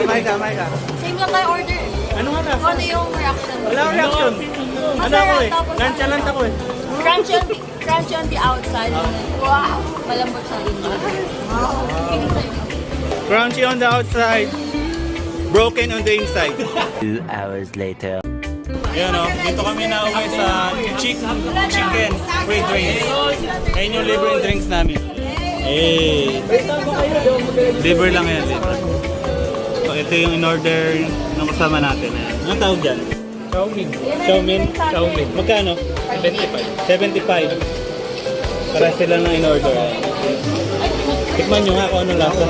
Maika. Same lang tayo order. Ano nga ba? Ano yung reaction? Wala akong reaction. Ano ako eh? Nonchalant ako eh. Crunchy on the outside. Wow! Malambot siya rin. Crunchy on the outside, broken on the inside. 2 hours later. Yan o, dito kami na uwi sa chicken free drinks. Ayun yung libre drinks namin. Eh, libre lang yan. Libre. So, ito yung in-order ng kasama natin. Anong tawag dyan? Xiaomin. Magkano? 75. Para sila ng in-order. Tikman nyo nga kung anong lasa.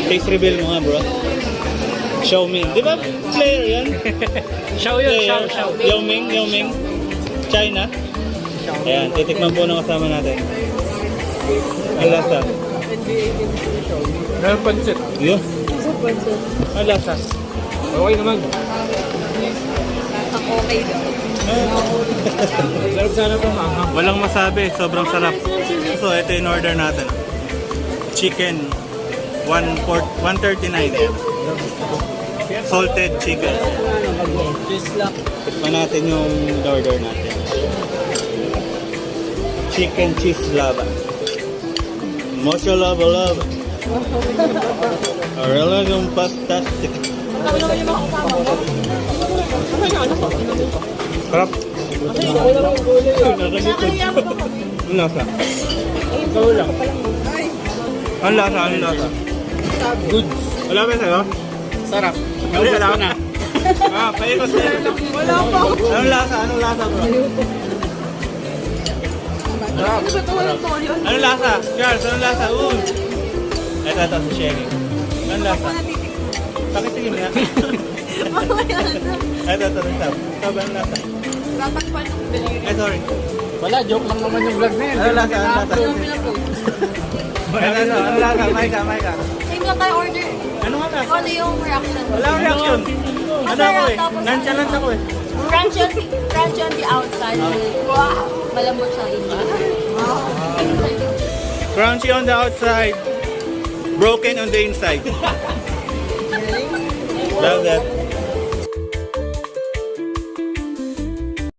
Taste reveal mo nga bro. Xiaomin. Di ba player yan? Xiao yun, Xiao. Yao Ming. China. Ayan, titikman po ng kasama natin. Ang lasa. Meron pancit. Yun. Ang lasa. Okay naman. Ang okay daw. Sarap sana ito, mama. Walang masabi, sobrang sarap. So, ito yung order natin. Chicken, 139. Salted chicken. Tikman natin yung order natin. Chicken cheese lava. Mucho lava. Talagang fantastic. Sarap. Ang lasa. Ang lasa. Good. Wala ba sa'yo? Sarap. Wala na. Paikot na. Wala pa. Anong lasa bro? Anong lasa? Charles, anong lasa? Ito, si Sherry. Anong lasa? Pakitingin nga. Ito, Tab. Tab, anong lasa? Dapat pa nung delivery. Sorry. Wala, joke lang naman yung vlog na yun. Anong lasa? Anong lasa? Maika. Same lang tayo order. Ano nga ba? Ano yung reaction? Wala akong reaction. Ano ako eh? Nonchalant ako eh. Crunchy on the outside. Wow! Malambot siya rin. Crunchy on the outside, broken on the inside. Love that.